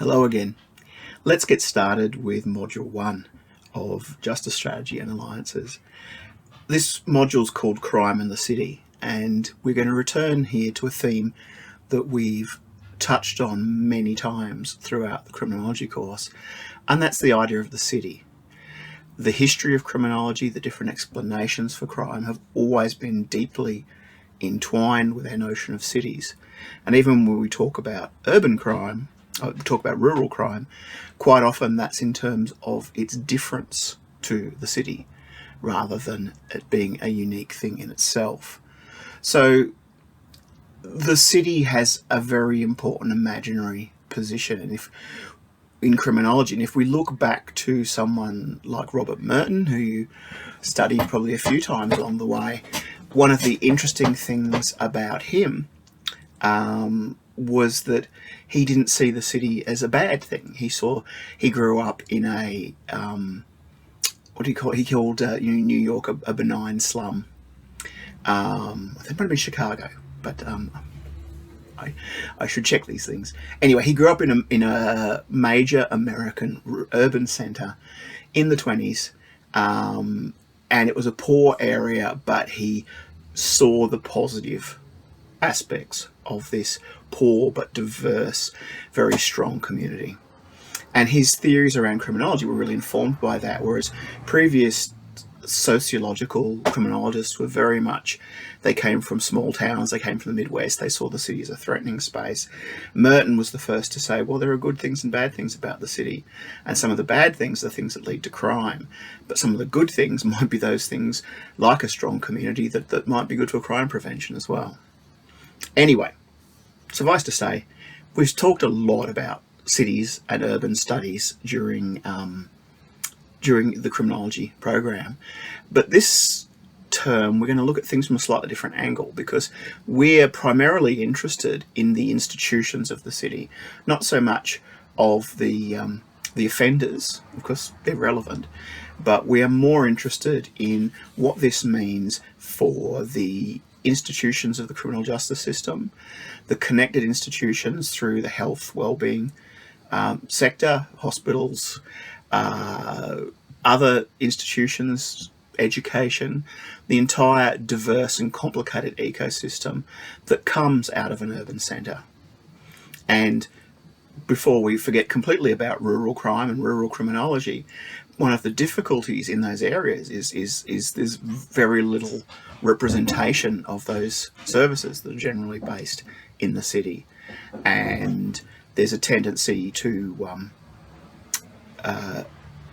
Hello again. Let's get started with Module 1 of Justice Strategy and Alliances. This module is called Crime in the City, and we're going to return here to a theme that we've touched on many times throughout the criminology course, and that's the idea of the city. The history of criminology, the different explanations for crime have always been deeply entwined with our notion of cities. And even when we talk about urban crime, talk about rural crime, quite often that's in terms of its difference to the city rather than it being a unique thing in itself. So the city has a very important imaginary position, and if in criminology, and if we look back to someone like Robert Merton, who you studied probably a few times along the way, one of the interesting things about him was that he didn't see the city as a bad thing. He grew up in a he called New York a benign slum. I think it might have been Chicago, but I should check these things. Anyway, he grew up in a major American urban center in the 1920s, and it was a poor area, but he saw the positive aspects of this poor but diverse, very strong community. And his theories around criminology were really informed by that, whereas previous sociological criminologists were very much, they came from small towns, they came from the Midwest, they saw the city as a threatening space. Merton was the first to say, well, there are good things and bad things about the city, and some of the bad things are things that lead to crime, but some of the good things might be those things like a strong community that might be good for crime prevention as well. Anyway, suffice to say, we've talked a lot about cities and urban studies during the criminology program, but this term we're going to look at things from a slightly different angle, because we're primarily interested in the institutions of the city, not so much of the offenders. Of course, they're relevant, but we are more interested in what this means for the institutions of the criminal justice system, the connected institutions through the health, well-being sector, hospitals, other institutions, education, the entire diverse and complicated ecosystem that comes out of an urban centre. And before we forget completely about rural crime and rural criminology, one of the difficulties in those areas is there's very little representation of those services that are generally based in the city, and there's a tendency to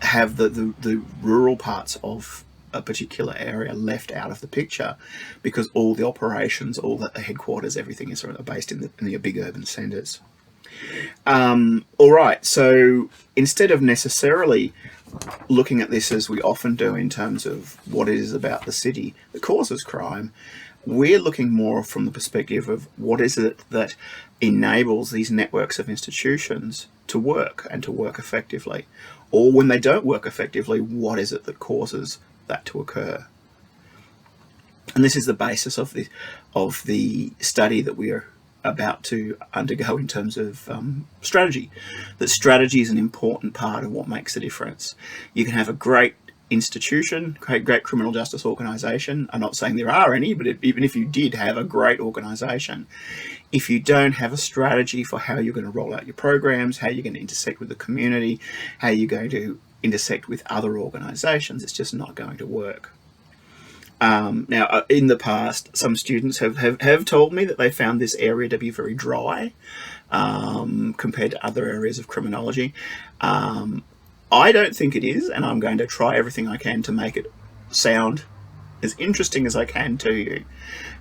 have the rural parts of a particular area left out of the picture, because all the operations, all the headquarters, everything is sort of based in the big urban centres. All right, so instead of necessarily looking at this as we often do in terms of what it is about the city that causes crime, we're looking more from the perspective of what is it that enables these networks of institutions to work and to work effectively, or when they don't work effectively, what is it that causes that to occur. And this is the basis of the study that we are about to undergo in terms of strategy. That strategy is an important part of what makes a difference. You can have a great institution, great criminal justice organisation. I'm not saying there are any, but even if you did have a great organisation, if you don't have a strategy for how you're going to roll out your programs, how you're going to intersect with the community, how you're going to intersect with other organisations, it's just not going to work. Now, in the past, some students have told me that they found this area to be very dry compared to other areas of criminology. I don't think it is, and I'm going to try everything I can to make it sound as interesting as I can to you.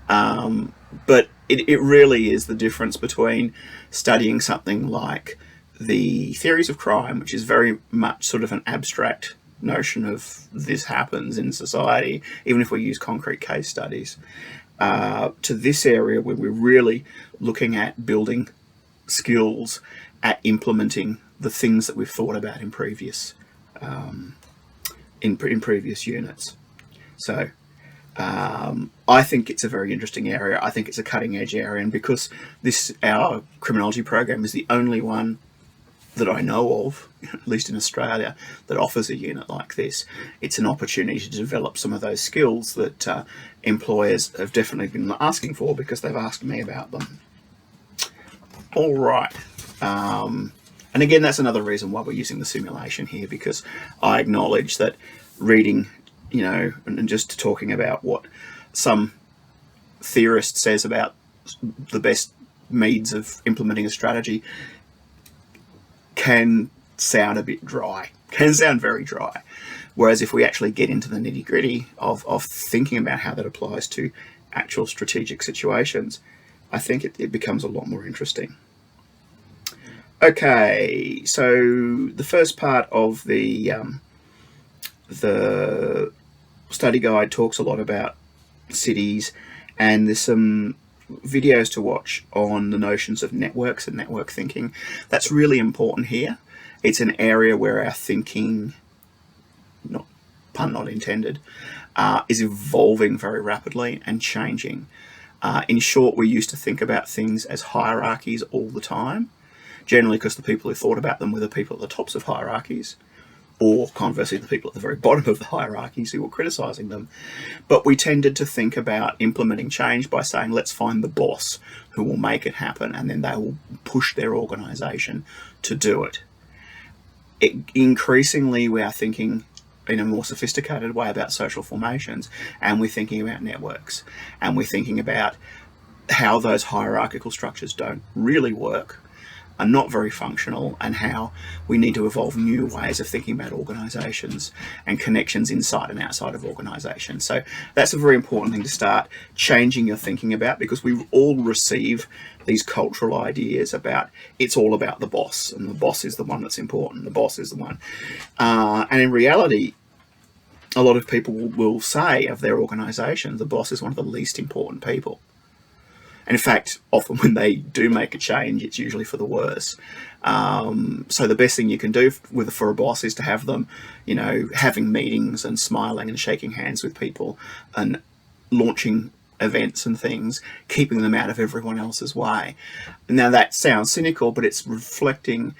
But it really is the difference between studying something like the theories of crime, which is very much sort of an abstract notion of this happens in society, even if we use concrete case studies, to this area where we're really looking at building skills at implementing the things that we've thought about in previous in previous units. So I think it's a very interesting area. I think it's a cutting edge area, and because our criminology program is the only one that I know of, at least in Australia, that offers a unit like this. It's an opportunity to develop some of those skills that employers have definitely been asking for, because they've asked me about them. All right. And again, that's another reason why we're using the simulation here, because I acknowledge that reading, and just talking about what some theorist says about the best means of implementing a strategy can sound a bit dry, can sound very dry. Whereas if we actually get into the nitty-gritty of thinking about how that applies to actual strategic situations, I think it becomes a lot more interesting. Okay, so the first part of the study guide talks a lot about cities, and there's some videos to watch on the notions of networks and network thinking. That's really important here. It's an area where our thinking, pun not intended, is evolving very rapidly and changing. In short, we used to think about things as hierarchies all the time, generally because the people who thought about them were the people at the tops of hierarchies, or conversely the people at the very bottom of the hierarchies who were criticising them. But we tended to think about implementing change by saying, let's find the boss who will make it happen, and then they will push their organisation to do it. Increasingly, we are thinking in a more sophisticated way about social formations, and we're thinking about networks, and we're thinking about how those hierarchical structures don't really work, are not very functional, and how we need to evolve new ways of thinking about organisations and connections inside and outside of organisations. So that's a very important thing to start changing your thinking about, because we all receive these cultural ideas about it's all about the boss, and the boss is the one that's important, the boss is the one. And in reality, a lot of people will say of their organisation, the boss is one of the least important people. And in fact, often when they do make a change, it's usually for the worse. So the best thing you can do for a boss is to have them, having meetings and smiling and shaking hands with people and launching events and things, keeping them out of everyone else's way. Now that sounds cynical, but it's reflecting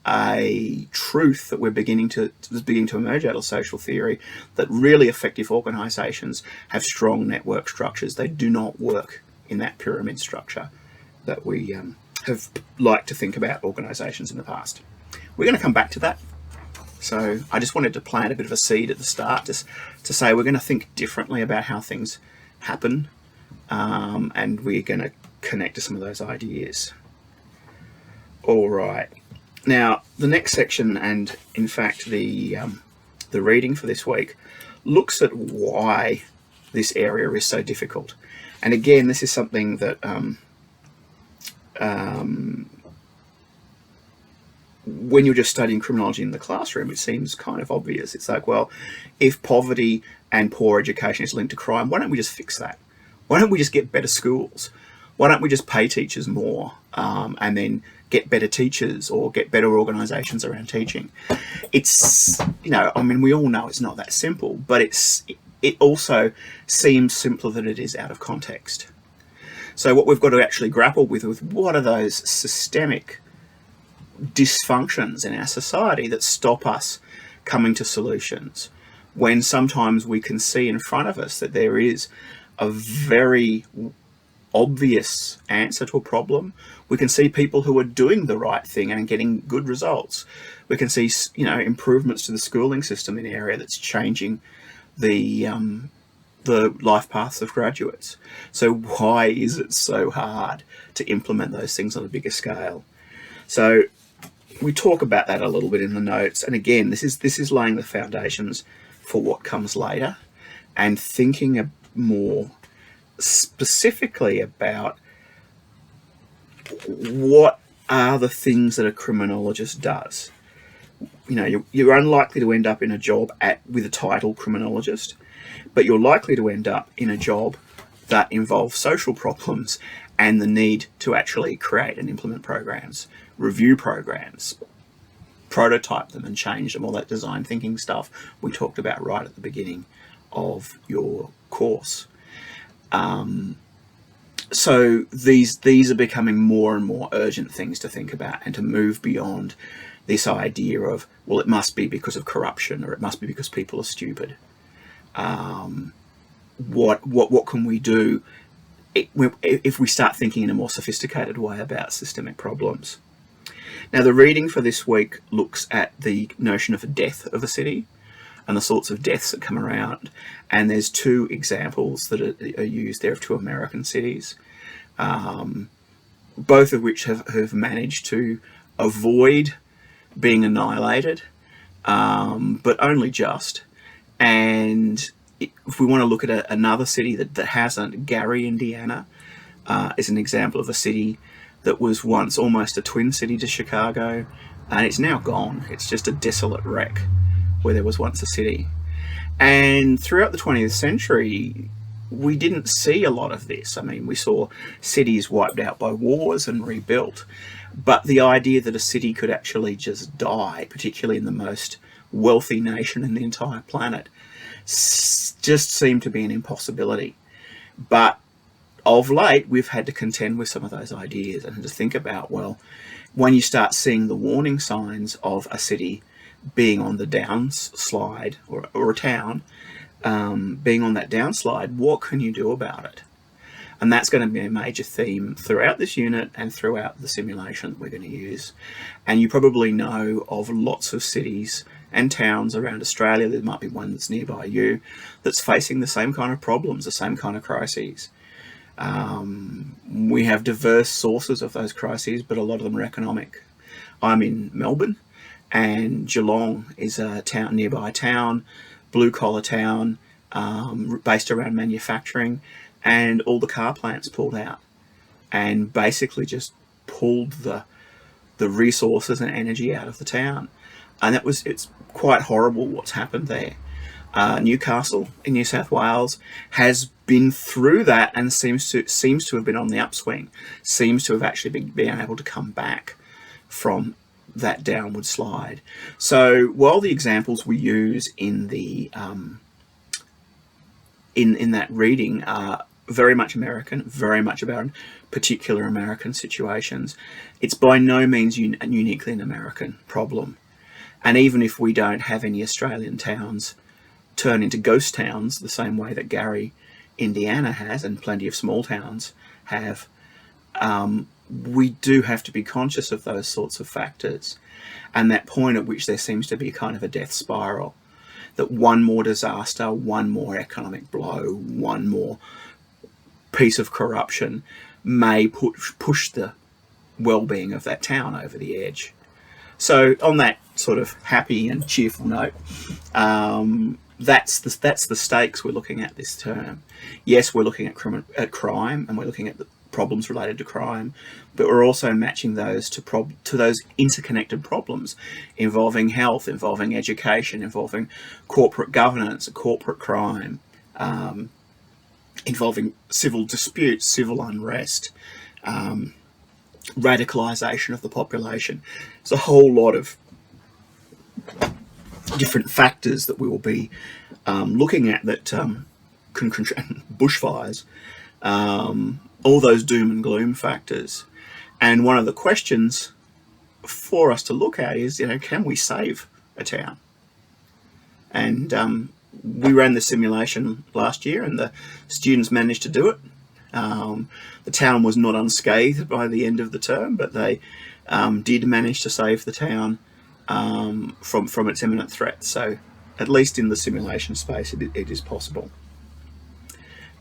a truth that we're beginning to emerge out of social theory, that really effective organisations have strong network structures. They do not work in that pyramid structure that we have liked to think about organisations in the past. We're going to come back to that. So I just wanted to plant a bit of a seed at the start, just to say we're going to think differently about how things happen, and we're going to connect to some of those ideas. All right. Now, the next section, and in fact the reading for this week, looks at why this area is so difficult. And again, this is something that when you're just studying criminology in the classroom, it seems kind of obvious. It's like, well, if poverty and poor education is linked to crime, why don't we just fix that? Why don't we just get better schools? Why don't we just pay teachers more, and then get better teachers or get better organisations around teaching? It's, we all know it's not that simple, but it also seems simpler than it is out of context. So what we've got to actually grapple with what are those systemic dysfunctions in our society that stop us coming to solutions, when sometimes we can see in front of us that there is a very obvious answer to a problem. We can see people who are doing the right thing and getting good results. We can see, improvements to the schooling system in an area that's changing the life paths of graduates. So why is it so hard to implement those things on a bigger scale? So we talk about that a little bit in the notes. And again, this is laying the foundations for what comes later, and thinking more specifically about what are the things that a criminologist does. You're unlikely to end up in a job with a title criminologist, but you're likely to end up in a job that involves social problems and the need to actually create and implement programs, review programs, prototype them and change them, all that design thinking stuff we talked about right at the beginning of your course. So these are becoming more and more urgent things to think about, and to move beyond this idea of, well, it must be because of corruption, or it must be because people are stupid. What can we do if we start thinking in a more sophisticated way about systemic problems? Now, the reading for this week looks at the notion of a death of a city and the sorts of deaths that come around. And there's two examples that are used there of two American cities, both of which have managed to avoid being annihilated, but only just. And if we want to look at another city that hasn't, Gary, Indiana, is an example of a city that was once almost a twin city to Chicago, and it's now gone. It's just a desolate wreck where there was once a city. And throughout the 20th century, we didn't see a lot of this. I mean, we saw cities wiped out by wars and rebuilt, but the idea that a city could actually just die, particularly in the most wealthy nation in the entire planet, just seemed to be an impossibility. But of late, we've had to contend with some of those ideas and to think about, well, when you start seeing the warning signs of a city being on the downslide, or a town being on that downslide, what can you do about it? And that's going to be a major theme throughout this unit and throughout the simulation that we're going to use. And you probably know of lots of cities and towns around Australia. There might be one that's nearby you that's facing the same kind of problems, the same kind of crises. We have diverse sources of those crises, but a lot of them are economic. I'm in Melbourne, and Geelong is a nearby town, blue-collar town, based around manufacturing, and all the car plants pulled out and basically just pulled the resources and energy out of the town. And it's quite horrible what's happened there. Newcastle in New South Wales has been through that and seems to have been on the upswing, seems to have actually been able to come back from that downward slide. So while the examples we use in the in that reading are very much American, very much about particular American situations, it's by no means uniquely an American problem. And even if we don't have any Australian towns turn into ghost towns the same way that Gary, Indiana has, and plenty of small towns have, we do have to be conscious of those sorts of factors, and that point at which there seems to be kind of a death spiral, that one more disaster, one more economic blow, one more piece of corruption may push the well-being of that town over the edge. So on that sort of happy and cheerful note, that's the stakes we're looking at this term. Yes, we're looking at crime, and we're looking at the problems related to crime, but we're also matching those to those interconnected problems involving health, involving education, involving corporate governance, corporate crime, involving civil disputes, civil unrest, radicalisation of the population. It's a whole lot of different factors that we will be looking at that can bushfires, all those doom and gloom factors. And one of the questions for us to look at is, can we save a town? And we ran the simulation last year, and the students managed to do it. The town was not unscathed by the end of the term, but they did manage to save the town from its imminent threat. So at least in the simulation space, it is possible.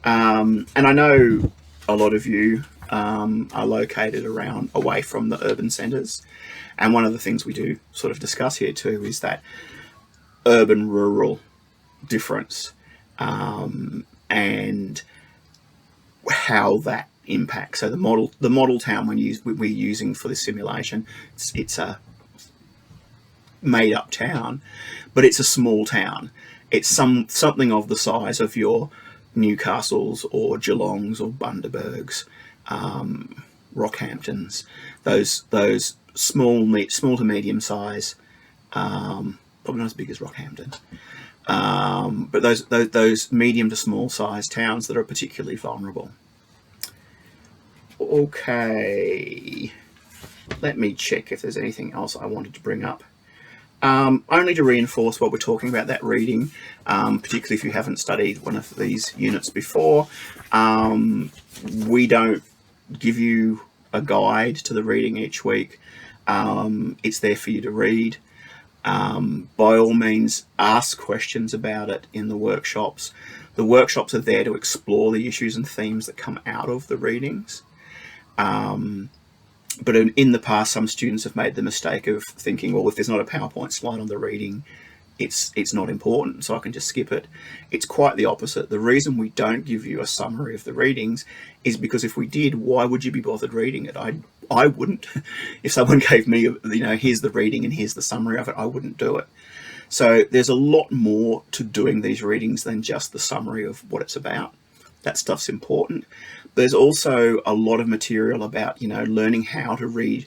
And I know a lot of you are located away from the urban centres, and one of the things we do sort of discuss here too is that urban-rural difference, and how that impacts. So the model town we're using for this simulation, it's a made-up town, but it's a small town. It's something of the size of your Newcastles or Geelongs or Bundabergs, Rockhamptons, those small to medium size, probably not as big as Rockhampton, but those medium to small size towns that are particularly vulnerable. Okay, let me check if there's anything else I wanted to bring up. Only to reinforce what we're talking about, that reading, particularly if you haven't studied one of these units before, we don't give you a guide to the reading each week. It's there for you to read. By all means, ask questions about it in the workshops. The workshops are there to explore the issues and themes that come out of the readings. But in the past, some students have made the mistake of thinking, well, if there's not a PowerPoint slide on the reading, it's not important, so I can just skip it. It's quite the opposite. The reason we don't give you a summary of the readings is because if we did, why would you be bothered reading it? I wouldn't. If someone gave me, here's the reading and here's the summary of it, I wouldn't do it. So there's a lot more to doing these readings than just the summary of what it's about. That stuff's important. There's also a lot of material about, learning how to read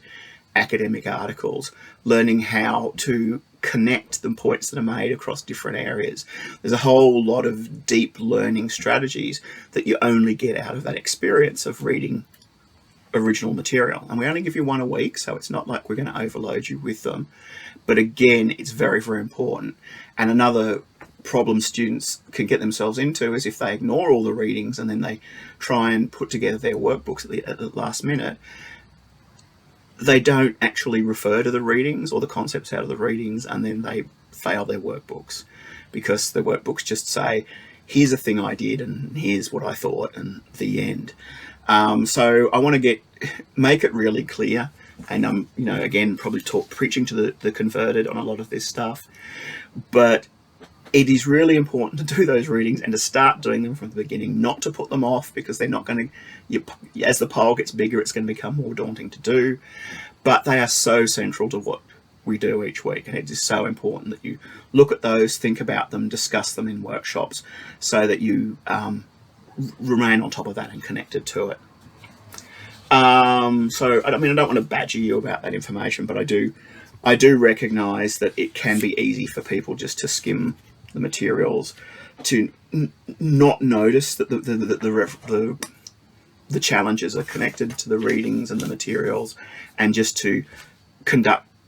academic articles, learning how to connect the points that are made across different areas. There's a whole lot of deep learning strategies that you only get out of that experience of reading original material. And we only give you one a week, so it's not like we're going to overload you with them. But again, it's very, very important. And another problem students can get themselves into is if they ignore all the readings and then they try and put together their workbooks at the last minute, they don't actually refer to the readings or the concepts out of the readings, and then they fail their workbooks because the workbooks just say, here's a thing I did and here's what I thought, and the end. So I want to make it really clear, and I'm again probably preaching to the converted on a lot of this stuff, but it is really important to do those readings and to start doing them from the beginning, not to put them off, because they're not going to, as the pile gets bigger, it's going to become more daunting to do. But they are so central to what we do each week, and it is so important that you look at those, think about them, discuss them in workshops, so that you remain on top of that and connected to it. So I don't want to badger you about that information, but I do recognise that it can be easy for people just to skim the materials, to not notice that the challenges are connected to the readings and the materials, and just to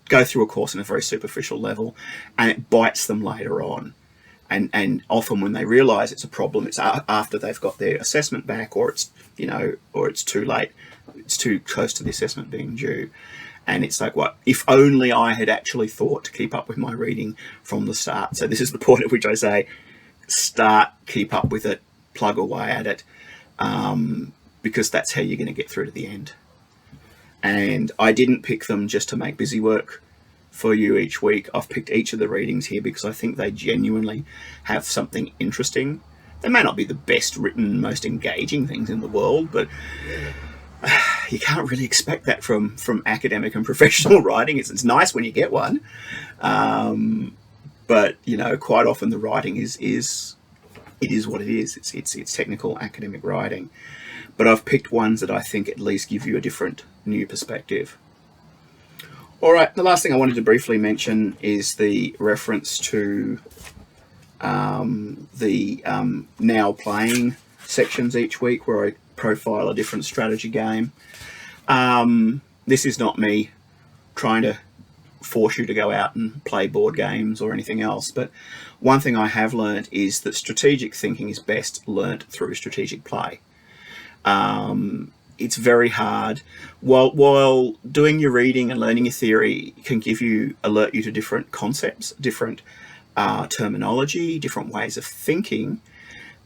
go through a course on a very superficial level, and it bites them later on. And often when they realise it's a problem, it's after they've got their assessment back, or it's too late, it's too close to the assessment being due. And it's like, what if only I had actually thought to keep up with my reading from the start? So this is the point at which I say, start, keep up with it, plug away at it, because that's how you're going to get through to the end. And I didn't pick them just to make busy work for you each week. I've picked each of the readings here because I think they genuinely have something interesting. They may not be the best written, most engaging things in the world, but you can't really expect that from academic and professional writing. It's nice when you get one, but quite often the writing is what it is. It's technical academic writing, but I've picked ones that I think at least give you a different, new perspective. All right, the last thing I wanted to briefly mention is the reference to the now playing sections each week, where I profile a different strategy game. This is not me trying to force you to go out and play board games or anything else, but one thing I have learned is that strategic thinking is best learnt through strategic play. It's very hard. While doing your reading and learning your theory can alert you to different concepts, different terminology, different ways of thinking,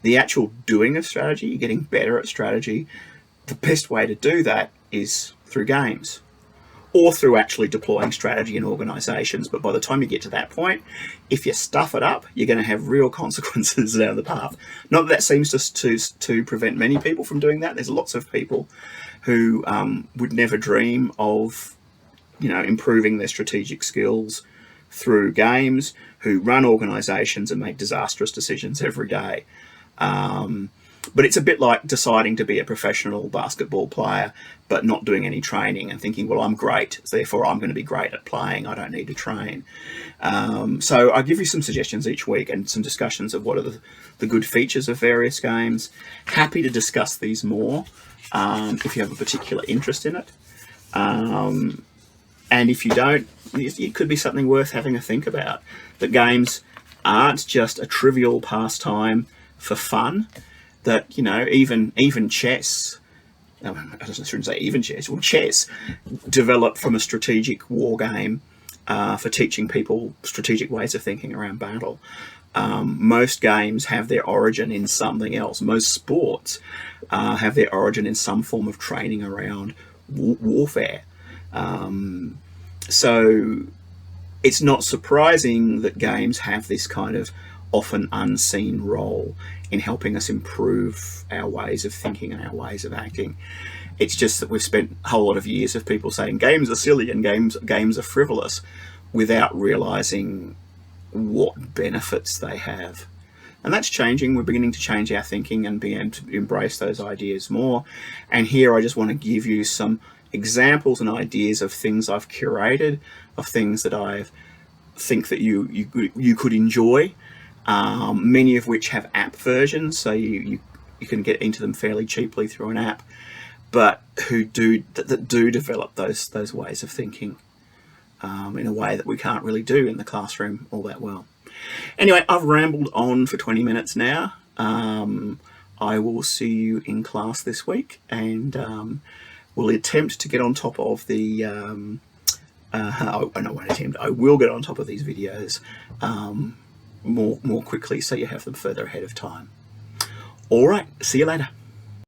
the actual doing of strategy, getting better at strategy, the best way to do that is through games, or through actually deploying strategy in organisations. But by the time you get to that point, if you stuff it up, you're going to have real consequences down the path. Not that seems to prevent many people from doing that. There's lots of people who would never dream of improving their strategic skills through games, who run organisations and make disastrous decisions every day. But it's a bit like deciding to be a professional basketball player but not doing any training and thinking, well, I'm great, therefore I'm going to be great at playing, I don't need to train. So I give you some suggestions each week and some discussions of what are the good features of various games. Happy to discuss these more if you have a particular interest in it. And if you don't, it could be something worth having a think about. That games aren't just a trivial pastime for fun. That, you know, even chess, I shouldn't say even chess, well, chess developed from a strategic war game for teaching people strategic ways of thinking around battle. Most games have their origin in something else. Most sports have their origin in some form of training around warfare. So it's not surprising that games have this kind of often unseen role in helping us improve our ways of thinking and our ways of acting. It's just that we've spent a whole lot of years of people saying games are silly and games are frivolous without realizing what benefits they have. And that's changing. We're beginning to change our thinking and begin to embrace those ideas more. And here I just want to give you some examples and ideas of things I've curated, of things that I think that you could enjoy, many of which have app versions, so you can get into them fairly cheaply through an app, but that do develop those ways of thinking in a way that we can't really do in the classroom all that well. Anyway, I've rambled on for 20 minutes now. I will see you in class this week, and we'll attempt to get on top of the I will get on top of these videos more quickly, so you have them further ahead of time. All right, see you later.